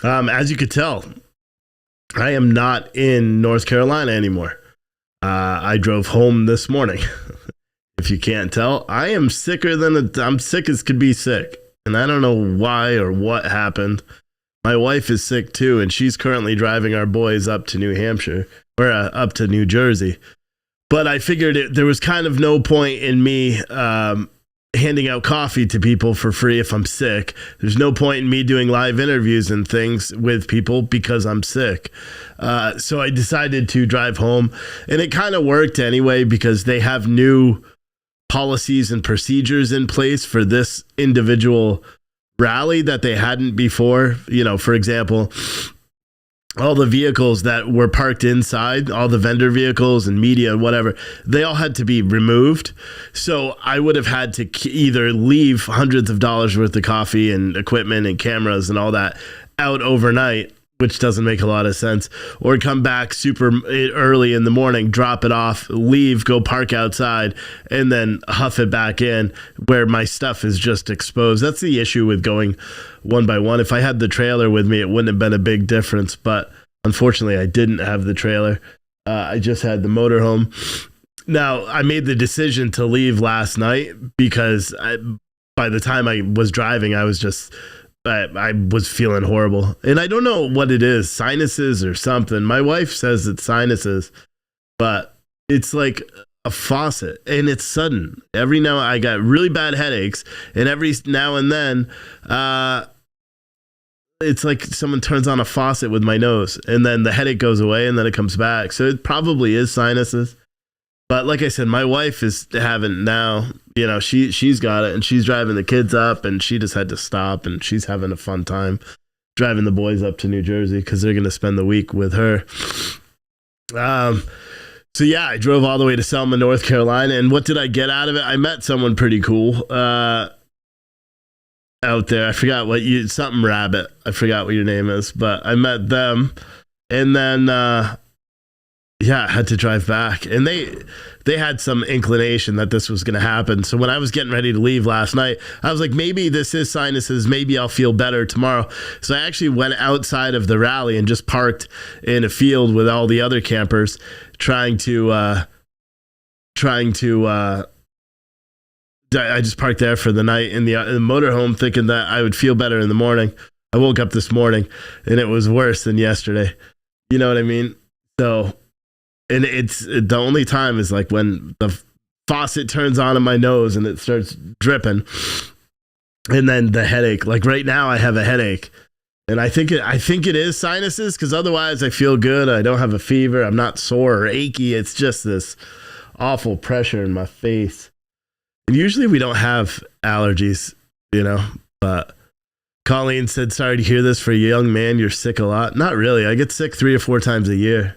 As you could tell, I am not in North Carolina anymore. I drove home this morning. If you can't tell, I am sicker I'm sick as could be sick. And I don't know why or what happened. My wife is sick too, and she's currently driving our boys up to New Hampshire or up to New Jersey. But I figured there was kind of no point in me handing out coffee to people for free if I'm sick. There's no point in me doing live interviews and things with people because I'm sick. So I decided to drive home, and it kind of worked anyway because they have new policies and procedures in place for this individual rally that they hadn't before. You know, for example, all the vehicles that were parked inside, all the vendor vehicles and media and whatever, they all had to be removed. So I would have had to either leave hundreds of dollars worth of coffee and equipment and cameras and all that out overnight, which doesn't make a lot of sense, or come back super early in the morning, drop it off, leave, go park outside, and then huff it back in where my stuff is just exposed. That's the issue with going one by one. If I had the trailer with me, it wouldn't have been a big difference, but unfortunately I didn't have the trailer. I just had the motorhome. Now, I made the decision to leave last night because by the time I was driving, I was feeling horrible. And I don't know what it is, sinuses or something. My wife says it's sinuses, but it's like a faucet and it's sudden. Every now I got really bad headaches, and every now and then it's like someone turns on a faucet with my nose, and then the headache goes away and then it comes back. So it probably is sinuses. But like I said, my wife is having now, you know, she's got it, and she's driving the kids up, and she just had to stop, and she's having a fun time driving the boys up to New Jersey because they're going to spend the week with her. So yeah, I drove all the way to Selma, North Carolina, and what did I get out of it? I met someone pretty cool out there. I forgot something Rabbit. I forgot what your name is, but I met them, and then yeah, I had to drive back, and they had some inclination that this was going to happen. So when I was getting ready to leave last night, I was like, maybe this is sinuses. Maybe I'll feel better tomorrow. So I actually went outside of the rally and just parked in a field with all the other campers, I just parked there for the night in the motorhome, thinking that I would feel better in the morning. I woke up this morning and it was worse than yesterday. You know what I mean? So, and the only time is like when the faucet turns on in my nose and it starts dripping, and then the headache. Like right now I have a headache, and I think it is sinuses, because otherwise I feel good. I don't have a fever. I'm not sore or achy. It's just this awful pressure in my face. And usually we don't have allergies, you know, but Colleen said, sorry to hear this. For a young man, you're sick a lot. Not really. I get sick 3 or 4 times a year.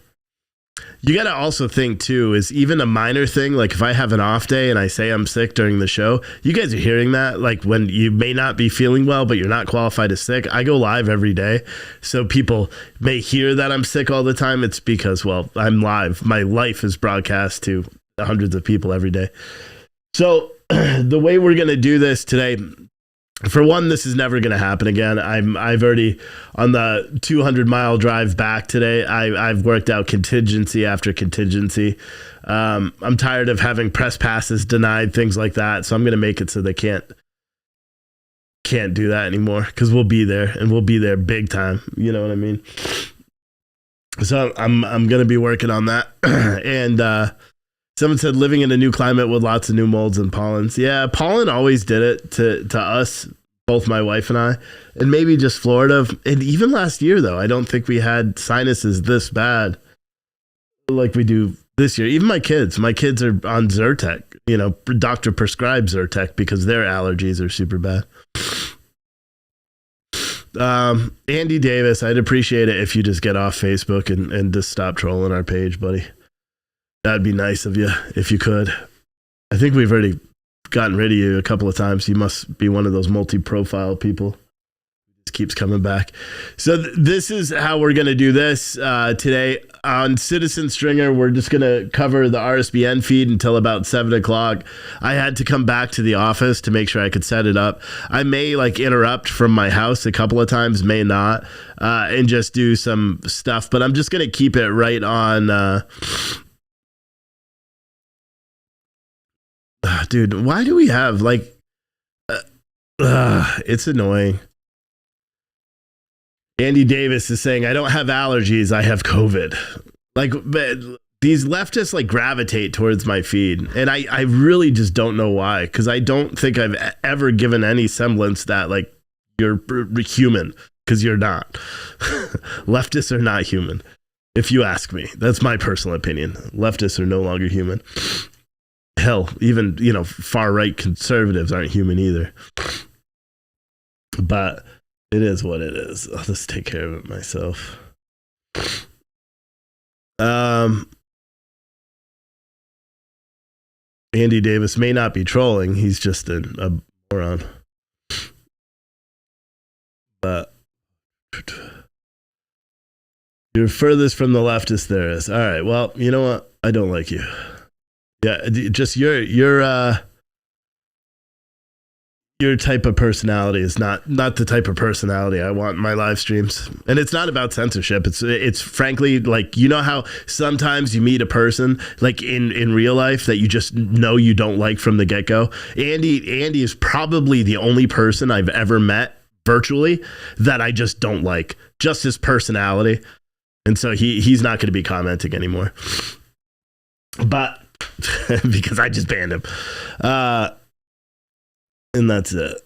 You got to also think too, is even a minor thing. Like if I have an off day and I say I'm sick during the show, you guys are hearing that. Like when you may not be feeling well, but you're not qualified as sick. I go live every day. So people may hear that I'm sick all the time. It's because, well, I'm live. My life is broadcast to hundreds of people every day. So the way we're going to do this today, for one, this is never going to happen again. I've already, on the 200-mile drive back today, I've worked out contingency after contingency. I'm tired of having press passes denied, things like that. So I'm going to make it so they can't do that anymore, because we'll be there, and we'll be there big time. You know what I mean? So I'm going to be working on that. And someone said living in a new climate with lots of new molds and pollens. Yeah, pollen always did it to us, both my wife and I, and maybe just Florida. And even last year, though, I don't think we had sinuses this bad like we do this year. Even my kids are on Zyrtec. You know, doctor prescribed Zyrtec because their allergies are super bad. Andy Davis, I'd appreciate it if you just get off Facebook and just stop trolling our page, buddy. That'd be nice of you if you could. I think we've already gotten rid of you a couple of times. You must be one of those multi-profile people. Just keeps coming back. So this is how we're going to do this today. on Citizen Stringer, we're just going to cover the RSBN feed until about 7 o'clock. I had to come back to the office to make sure I could set it up. I may like interrupt from my house a couple of times, may not, and just do some stuff, but I'm just going to keep it right on. Dude, why do we have like, it's annoying. Andy Davis is saying, I don't have allergies, I have COVID. Like, these leftists like gravitate towards my feed. And I really just don't know why. Because I don't think I've ever given any semblance that like you're human. Because you're not. Leftists are not human. If you ask me. That's my personal opinion. Leftists are no longer human. Hell, even, far right conservatives aren't human either. But it is what it is. I'll just take care of it myself. Andy Davis may not be trolling. He's just a moron. But you're furthest from the leftist there is. All right. Well, you know what? I don't like you. Yeah, just your type of personality is not the type of personality I want in my live streams. And it's not about censorship. It's frankly like, how sometimes you meet a person like in real life that you just know you don't like from the get-go. Andy is probably the only person I've ever met virtually that I just don't like. Just his personality. And so he's not going to be commenting anymore. But because I just banned him. And that's it.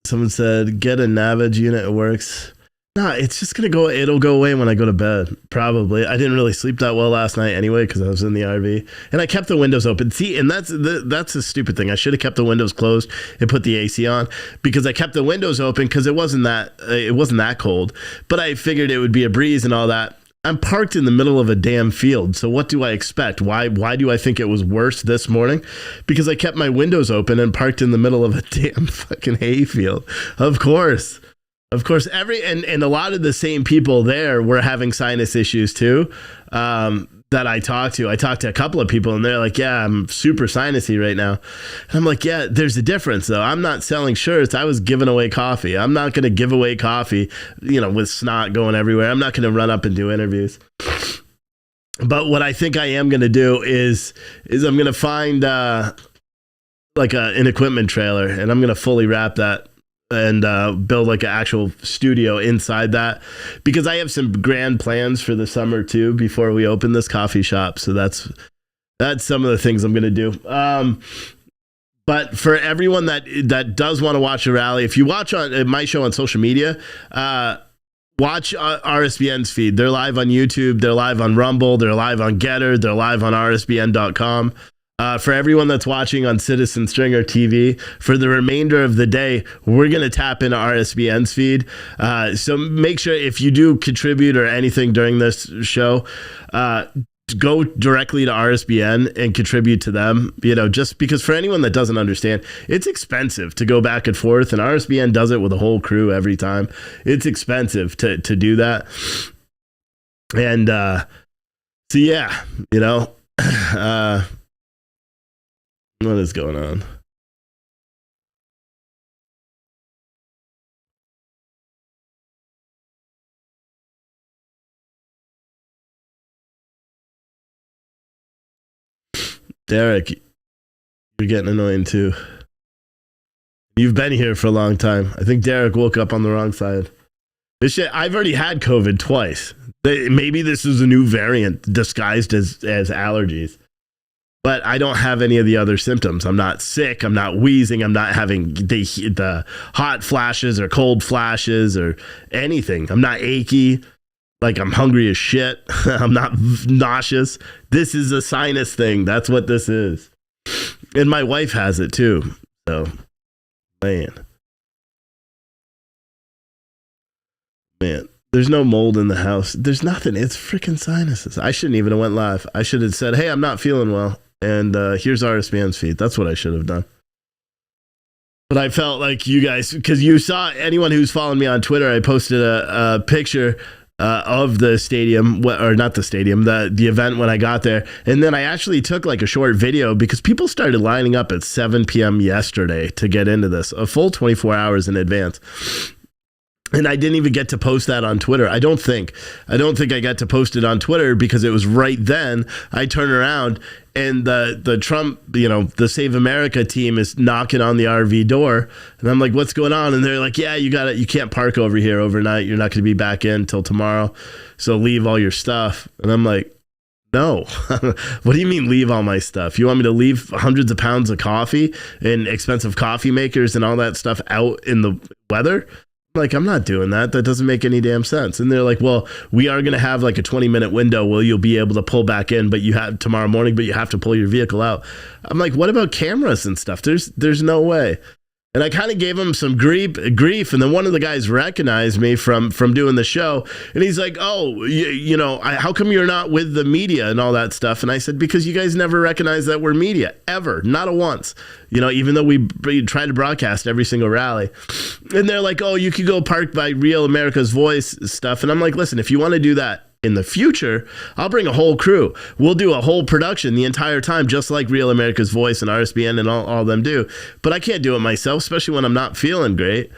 Someone said, get a Navage unit, it works. No, it's just it'll go away when I go to bed, probably. I didn't really sleep that well last night anyway because I was in the RV. And I kept the windows open. See, and that's a stupid thing. I should have kept the windows closed and put the AC on because I kept the windows open because it wasn't that cold. But I figured it would be a breeze and all that. I'm parked in the middle of a damn field. So what do I expect? Why do I think it was worse this morning? Because I kept my windows open and parked in the middle of a damn fucking hay field. Of course. And a lot of the same people there were having sinus issues too. That I talked to a couple of people and they're like, yeah, I'm super sinusy right now. And I'm like, yeah, there's a difference though. I'm not selling shirts. I was giving away coffee. I'm not going to give away coffee, with snot going everywhere. I'm not going to run up and do interviews. But what I think I am going to do is I'm going to find like an equipment trailer and I'm going to fully wrap that and build like an actual studio inside that because I have some grand plans for the summer too before we open this coffee shop. So that's some of the things I'm going to do. But for everyone that does want to watch a rally, if you watch on my show on social media, watch RSBN's feed. They're live on YouTube. They're live on Rumble. They're live on Getter. They're live on RSBN.com. For everyone that's watching on Citizen Stringer TV, for the remainder of the day, we're going to tap into RSBN's feed. So make sure if you do contribute or anything during this show, go directly to RSBN and contribute to them, just because for anyone that doesn't understand, it's expensive to go back and forth, and RSBN does it with a whole crew every time. It's expensive to do that. And so, yeah, what is going on? Derek, you're getting annoying too. You've been here for a long time. I think Derek woke up on the wrong side. This shit, I've already had COVID twice. Maybe this is a new variant disguised as allergies. But I don't have any of the other symptoms. I'm not sick. I'm not wheezing. I'm not having the hot flashes or cold flashes or anything. I'm not achy. Like I'm hungry as shit. I'm not nauseous. This is a sinus thing. That's what this is. And my wife has it too. So, man. There's no mold in the house. There's nothing. It's freaking sinuses. I shouldn't even have went live. I should have said, hey, I'm not feeling well. And here's RSBN's feed. That's what I should have done. But I felt like you guys, because you saw anyone who's following me on Twitter, I posted a picture of the stadium, or not the stadium, the event when I got there. And then I actually took like a short video because people started lining up at 7 p.m. yesterday to get into this, a full 24 hours in advance. And I didn't even get to post that on Twitter. I don't think I got to post it on Twitter because it was right then. I turn around and the Trump, the Save America team is knocking on the RV door. And I'm like, what's going on? And they're like, yeah, you can't park over here overnight. You're not going to be back in till tomorrow. So leave all your stuff. And I'm like, no. What do you mean leave all my stuff? You want me to leave hundreds of pounds of coffee and expensive coffee makers and all that stuff out in the weather? Like, I'm not doing that. That doesn't make any damn sense. And they're like, well, we are going to have like a 20-minute window where you'll be able to pull back in, but you have tomorrow morning, but you have to pull your vehicle out. I'm like, what about cameras and stuff? There's no way. And I kind of gave him some grief. And then one of the guys recognized me from doing the show. And he's like, oh, how come you're not with the media and all that stuff? And I said, because you guys never recognize that we're media, ever. Not a once. Even though we try to broadcast every single rally. And they're like, oh, you could go park by Real America's Voice stuff. And I'm like, listen, if you want to do that in the future, I'll bring a whole crew. We'll do a whole production the entire time, just like Real America's Voice and RSBN and all them do. But I can't do it myself, especially when I'm not feeling great.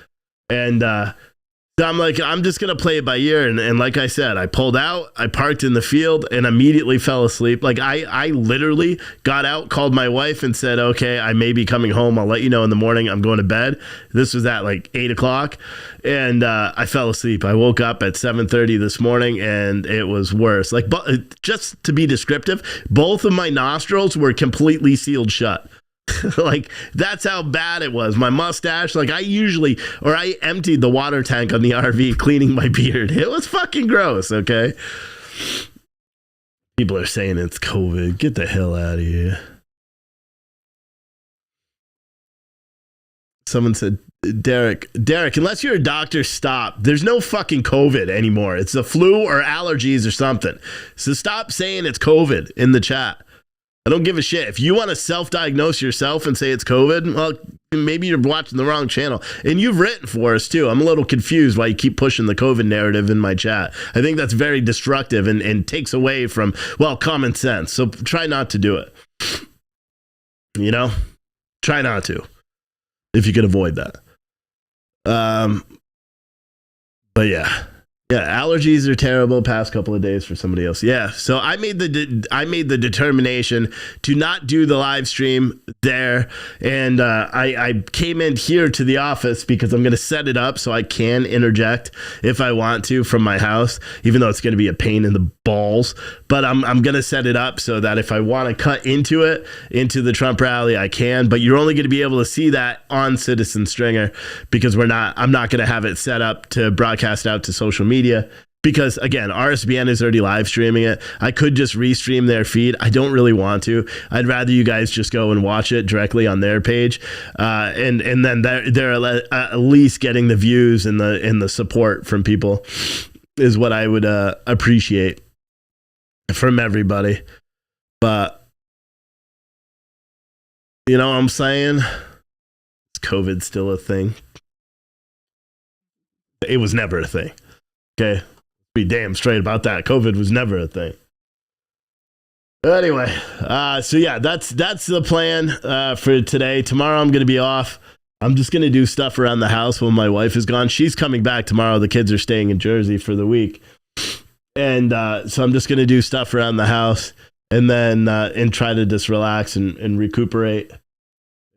And so I'm like, I'm just going to play it by ear. And like I said, I pulled out, I parked in the field and immediately fell asleep. Like I literally got out, called my wife and said, okay, I may be coming home. I'll let you know in the morning. I'm going to bed. This was at like 8 o'clock. And I fell asleep. I woke up at 7:30 this morning and it was worse. Like, just to be descriptive, both of my nostrils were completely sealed shut. Like, that's how bad it was. My mustache, like I emptied the water tank on the RV cleaning my beard. It was fucking gross, okay? People are saying it's COVID. Get the hell out of here. Someone said, Derek, unless you're a doctor, stop. There's no fucking COVID anymore. It's the flu or allergies or something. So stop saying it's COVID in the chat. I don't give a shit. If you want to self-diagnose yourself and say it's COVID, well, maybe you're watching the wrong channel. And you've written for us, too. I'm a little confused why you keep pushing the COVID narrative in my chat. I think that's very destructive and takes away from, common sense. So try not to do it. Try not to, if you can avoid that. But yeah. Yeah, allergies are terrible past couple of days for somebody else. Yeah, so I made the determination to not do the live stream there, and I came in here to the office because I'm going to set it up so I can interject if I want to from my house, even though it's going to be a pain in the balls. But I'm going to set it up so that if I want to cut into the Trump rally, I can. But you're only going to be able to see that on Citizen Stringer because I'm not going to have it set up to broadcast out to social media because, again, RSBN is already live streaming it. I could just restream their feed. I don't really want to. I'd rather you guys just go and watch it directly on their page, and then they're at least getting the views and the support from people is what I would appreciate from everybody. But you know what I'm saying? Is COVID still a thing? It was never a thing. Okay, be damn straight about that. COVID was never a thing. Anyway, so yeah, that's the plan for today. Tomorrow I'm going to be off. I'm just going to do stuff around the house when my wife is gone. She's coming back tomorrow. The kids are staying in Jersey for the week. And so I'm just going to do stuff around the house and then and try to just relax and recuperate.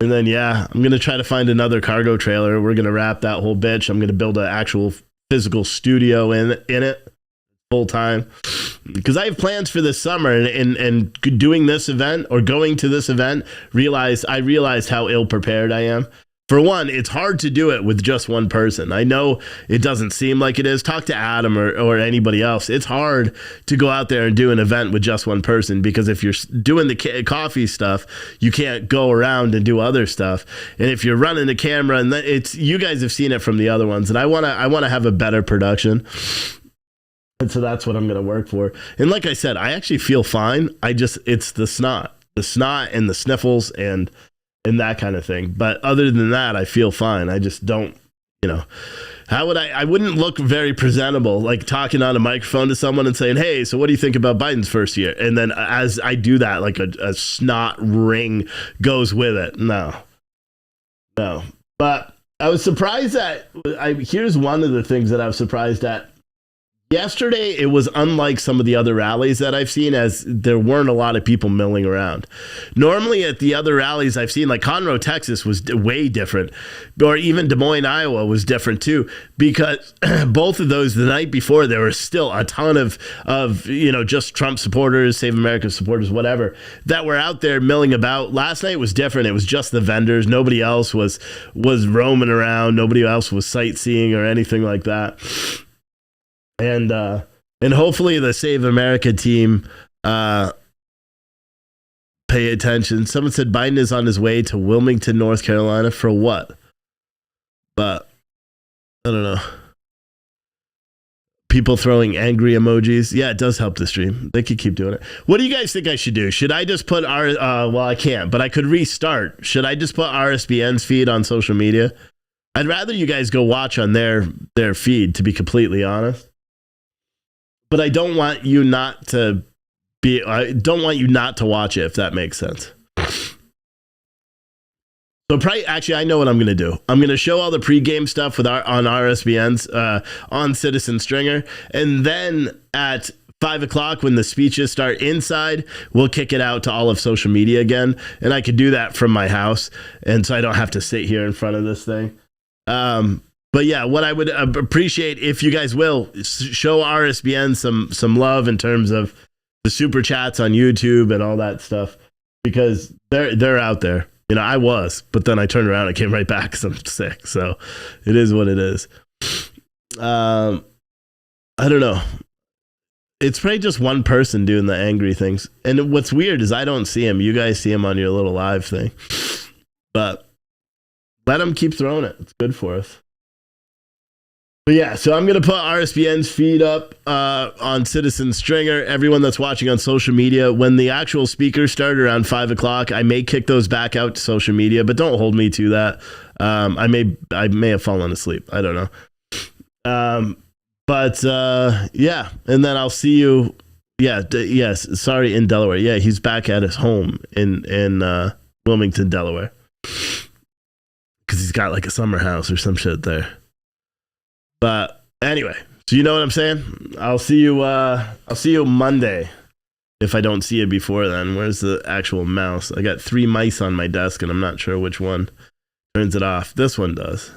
And then, yeah, I'm going to try to find another cargo trailer. We're going to wrap that whole bitch. I'm going to build an actual physical studio in it full time because I have plans for this summer and doing this event or going to this event. I realized how ill prepared I am. For one, it's hard to do it with just one person. I know it doesn't seem like it is. Talk to Adam or anybody else. It's hard to go out there and do an event with just one person because if you're doing the coffee stuff, you can't go around and do other stuff. And if you're running the camera, and you guys have seen it from the other ones, and I want to have a better production. And so that's what I'm going to work for. And like I said, I actually feel fine. It's the snot and the sniffles and that kind of thing. But other than that, I feel fine. I just don't you know, how would I wouldn't look very presentable, like talking on a microphone to someone and saying, hey, so what do you think about Biden's first year? And then as I do that, like a snot ring goes with it. No. But I was surprised that here's one of the things that I was surprised at. Yesterday, it was unlike some of the other rallies that I've seen, as there weren't a lot of people milling around. Normally, at the other rallies I've seen, like Conroe, Texas, was way different, or even Des Moines, Iowa, was different too, because both of those, the night before, there were still a ton of just Trump supporters, Save America supporters, whatever, that were out there milling about. Last night was different. It was just the vendors. Nobody else was roaming around. Nobody else was sightseeing or anything like that. And hopefully the Save America team pay attention. Someone said Biden is on his way to Wilmington, North Carolina for what? But I don't know. People throwing angry emojis. Yeah, it does help the stream. They could keep doing it. What do you guys think I should do? Should I just put well, I can't, but I could restart. Should I just put RSBN's feed on social media? I'd rather you guys go watch on their feed, to be completely honest. But I don't want you not to watch it, if that makes sense. So actually, I know what I'm going to do. I'm going to show all the pregame stuff on RSBN's on Citizen Stringer, and then at 5 o'clock when the speeches start inside, we'll kick it out to all of social media again, and I could do that from my house, and so I don't have to sit here in front of this thing. But yeah, what I would appreciate if you guys will show RSBN some love in terms of the super chats on YouTube and all that stuff, because they're out there. You know, I was, but then I turned around and came right back because I'm sick. So it is what it is. I don't know. It's probably just one person doing the angry things. And what's weird is I don't see him. You guys see him on your little live thing. But let him keep throwing it. It's good for us. But yeah, so I'm going to put RSBN's feed up on Citizen Stringer. Everyone that's watching on social media, when the actual speakers start around 5 o'clock, I may kick those back out to social media, but don't hold me to that. I may have fallen asleep. I don't know. But yeah, and then I'll see you. Yeah, yes. Sorry, in Delaware. Yeah, he's back at his home in Wilmington, Delaware, because he's got like a summer house or some shit there. But anyway, so you know what I'm saying? I'll see you Monday if I don't see you before then. Where's the actual mouse? I got 3 mice on my desk and I'm not sure which one turns it off. This one does.